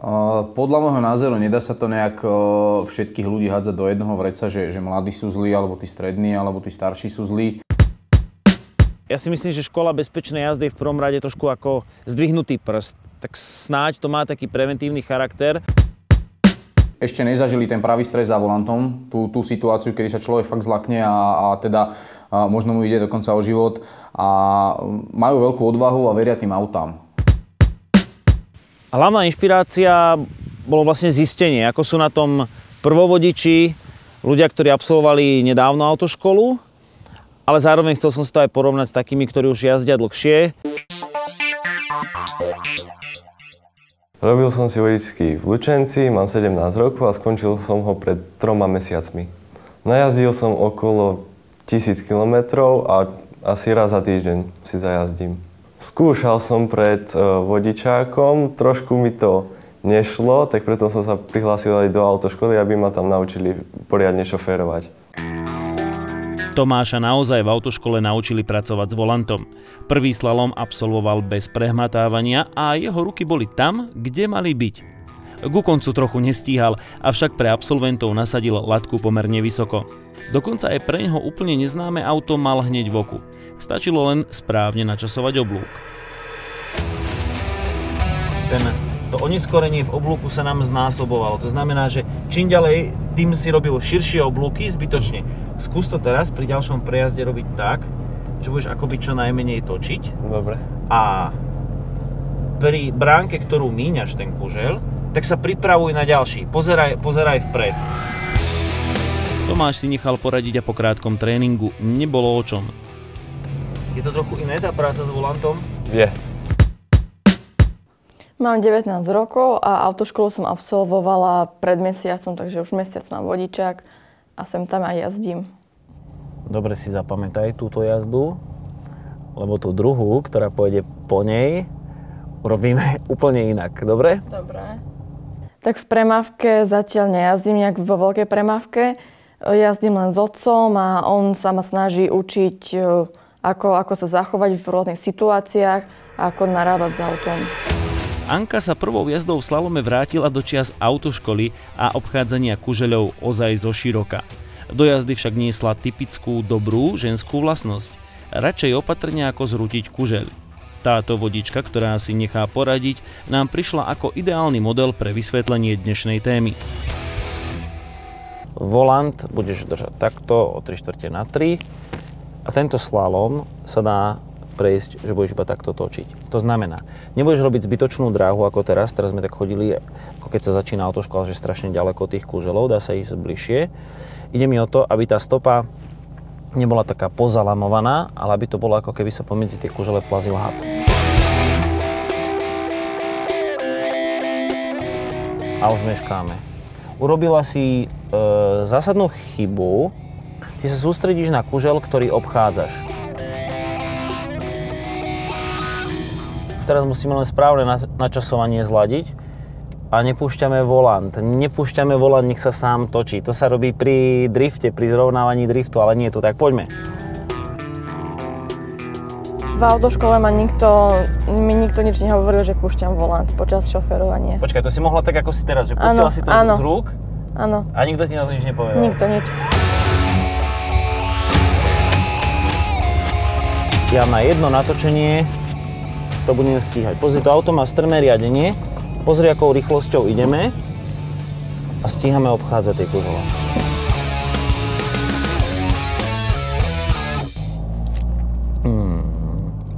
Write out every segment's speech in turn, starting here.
Podľa môjho názoru nedá sa to nejak všetkých ľudí hádzať do jednoho vreca, že mladí sú zlí, alebo tí strední, alebo tí starší sú zlí. Ja si myslím, že škola bezpečnej jazdy je v prvom rade trošku ako zdvihnutý prst. Tak snáď to má taký preventívny charakter. Ešte nezažili ten pravý stres za volantom, tú situáciu, kedy sa človek fakt zlakne a teda možno mu ide dokonca o život a majú veľkú odvahu a veria tým autám. Hlavná inšpirácia bolo vlastne zistenie, ako sú na tom prvovodiči, ľudia, ktorí absolvovali nedávno autoškolu, ale zároveň chcel som si to aj porovnať s takými, ktorí už jazdia dlhšie. Robil som si vodičský v Lučenci, mám 17 rokov a skončil som ho pred 3 mesiacmi. Najazdil som okolo 1000 km a asi raz za týždeň si zajazdím. Skúšal som pred vodičákom, trošku mi to nešlo, tak preto som sa prihlásil aj do autoškoly, aby ma tam naučili poriadne šoférovať. Tomáša naozaj v autoškole naučili pracovať s volantom. Prvý slalom absolvoval bez prehmatávania a jeho ruky boli tam, kde mali byť. Ku koncu trochu nestíhal, avšak pre absolventov nasadil latku pomerne vysoko. Dokonca aj pre neho úplne neznáme auto mal hneď v oku. Stačilo len správne načasovať oblúk. To oneskorenie v oblúku sa nám znásobovalo. To znamená, že čím ďalej, tým si robil širšie oblúky zbytočne. Skús to teraz pri ďalšom prejazde robiť tak, že budeš akoby čo najmenej točiť. Dobre. A pri bránke, ktorú míňaš ten kužel, tak sa pripravuj na ďalší. Pozeraj vpred. Tomáš si nechal poradiť a po krátkom tréningu nebolo o čom. Je to trochu iné tá práca s volantom? Je. Mám 19 rokov a autoškolu som absolvovala pred mesiacom, takže už mesiac mám vodičák a sem tam aj jazdím. Dobre si zapamätaj túto jazdu, lebo tú druhú, ktorá pôjde po nej, urobíme úplne inak, dobre? Dobre. Tak v premávke zatiaľ nejazdím nejak vo veľkej premávke. Jazdím len s otcom a on sa ma snaží učiť, ako sa zachovať v rôznych situáciách a ako narábať s autom. Anka sa prvou jazdou v slalome vrátila do čias autoškoly a obchádzania kužeľov ozaj zoširoka. Do jazdy však niesla typickú dobrú ženskú vlastnosť. Radšej opatrne ako zrútiť kužeľ. Táto vodička, ktorá si nechá poradiť, nám prišla ako ideálny model pre vysvetlenie dnešnej témy. Volant budeš držať takto o 3/4 a tento slalom sa dá prejsť, že budeš iba takto točiť. To znamená, nebudeš robiť zbytočnú dráhu ako teraz sme tak chodili, ako keď sa začína autoškola, že strašne ďaleko tých kuželov, dá sa ísť bližšie. Ide mi o to, aby tá stopa nebola taká pozalamovaná, ale aby to bolo ako keby sa pomedzi tie kužele plazil had. A už meškáme. Urobila si zásadnú chybu, ty sa sústredíš na kužel, ktorý obchádzaš. Teraz musíme len správne načasovanie zladiť a nepúšťame volant. Nepúšťame volant, nech sa sám točí. To sa robí pri drifte, pri zrovnávaní driftu, ale nie tu. Tak poďme. V autoškole mi nikto nič nehovoril, že púšťam volant počas šoferovania. Počkaj, to si mohla tak ako si teraz, že pustila si to z rúk? Áno. A nikto ti na to nič nepovedal? Nikto nič. Ja na jedno natočenie to budem stíhať. Pozri, to auto má strmé riadenie. Pozri, akou rýchlosťou ideme a stíhame obchádzať tie kužele.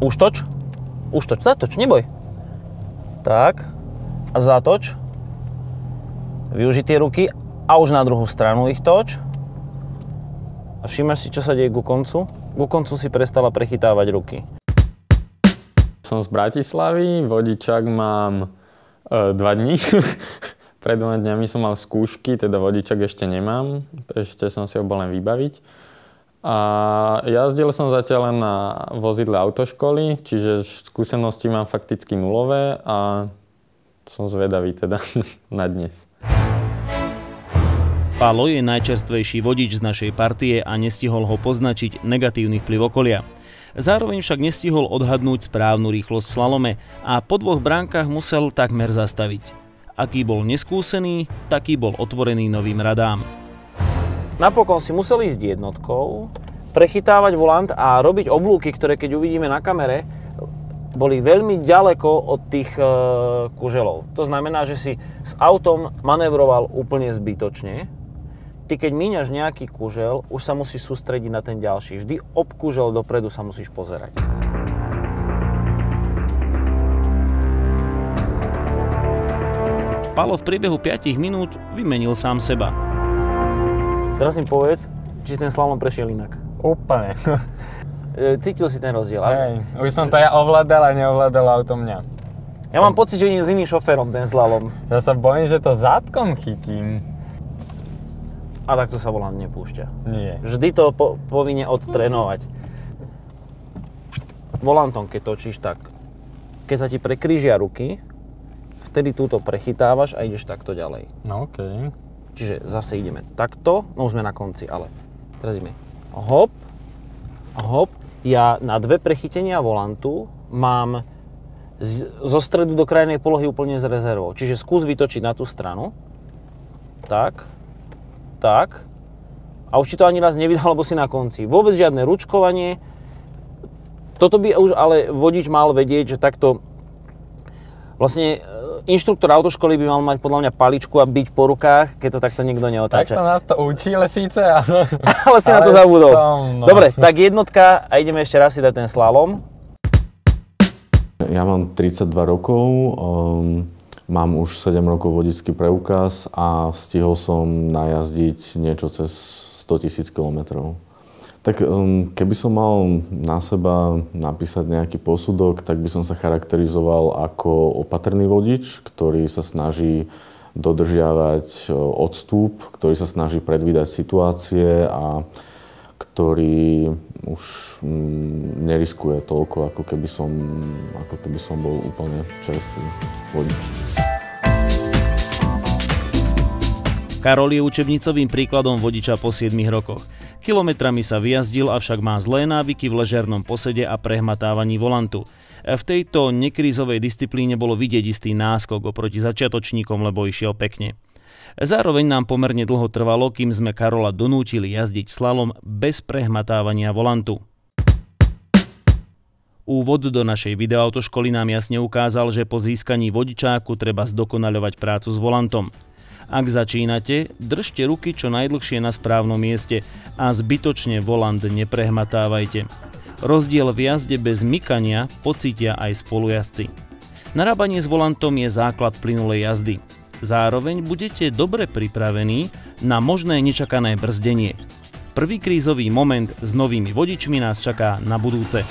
Už toč. Zatoč, neboj. Tak. A zatoč. Využi tie ruky a už na druhú stranu ich toč. A všímaš si, čo sa deje ku koncu? Ku koncu si prestala prechytávať ruky. Som z Bratislavy, vodičák mám 2 dní. Pred 2 dňami som mal skúšky, teda vodičák ešte nemám. Ešte som si ho bol len vybaviť. A jazdil som zatiaľ len na vozidle autoškoly, čiže skúsenosti mám fakticky nulové a som zvedavý teda na dnes. Pálo je najčerstvejší vodič z našej partie a nestihol ho poznačiť negatívny vplyv okolia. Zároveň však nestihol odhadnúť správnu rýchlosť v slalome a po 2 bránkach musel takmer zastaviť. Aký bol neskúsený, taký bol otvorený novým radám. Napokon si musel ísť jednotkou, prechytávať volant a robiť oblúky, ktoré keď uvidíme na kamere, boli veľmi ďaleko od tých kuželov. To znamená, že si s autom manevroval úplne zbytočne. Ty keď míňaš nejaký kužel, už sa musíš sústrediť na ten ďalší. Vždy ob kužel dopredu sa musíš pozerať. Palo v priebehu 5 minút vymenil sám seba. Teraz mi povedz, či ten slalom prešiel inak. Úplne. Cítil si ten rozdiel? Hej, už som to ja ovládal a neovládal auto mňa. Ja mám pocit, že idem s iným šoférom ten slalom. Ja sa bojím, že to zadkom chytím. A takto sa volant nepúšťa. Nie. Vždy to povinne odtrénovať. Volantom, keď točíš tak, keď sa ti prekrížia ruky, vtedy túto prechytávaš a ideš takto ďalej. No okej. Čiže zase ideme takto, no už sme na konci, ale teraz ideme hop, hop. Ja na 2 prechytenia volantu mám zo stredu do krajnej polohy úplne s rezervou. Čiže skús vytočiť na tú stranu. Tak. Tak. A už ti to ani raz nevydal, lebo si na konci. Vôbec žiadne ručkovanie. Toto by už ale vodič mal vedieť, že takto vlastne inštruktor autoškoly by mal mať podľa mňa paličku a byť po rukách, keď to takto nikto neotáča. Takto nás to učí, ale síce, ale... ale si na to zabudol. No. Dobre, tak jednotka a ideme ešte raz si dať ten slalom. Ja mám 32 rokov, mám už 7 rokov vodičský preukaz a stihol som najazdiť niečo cez 100 000 kilometrov. Tak keby som mal na seba napísať nejaký posudok, tak by som sa charakterizoval ako opatrný vodič, ktorý sa snaží dodržiavať odstup, ktorý sa snaží predvídať situácie a ktorý už neriskuje toľko, ako keby som bol úplne čerstvý vodič. Karol je učebnicovým príkladom vodiča po 7 rokoch. Kilometrami sa vyjazdil, avšak má zlé návyky v ležernom posede a prehmatávaní volantu. V tejto nekrízovej disciplíne bolo vidieť istý náskok oproti začiatočníkom, lebo išiel pekne. Zároveň nám pomerne dlho trvalo, kým sme Karola donútili jazdiť slalom bez prehmatávania volantu. Úvod do našej videoautoškoly nám jasne ukázal, že po získaní vodičáku treba zdokonaľovať prácu s volantom. Ak začínate, držte ruky čo najdlhšie na správnom mieste a zbytočne volant neprehmatávajte. Rozdiel v jazde bez mykania pocítia aj spolujazdci. Narábanie s volantom je základ plynulej jazdy. Zároveň budete dobre pripravení na možné nečakané brzdenie. Prvý krízový moment s novými vodičmi nás čaká na budúce.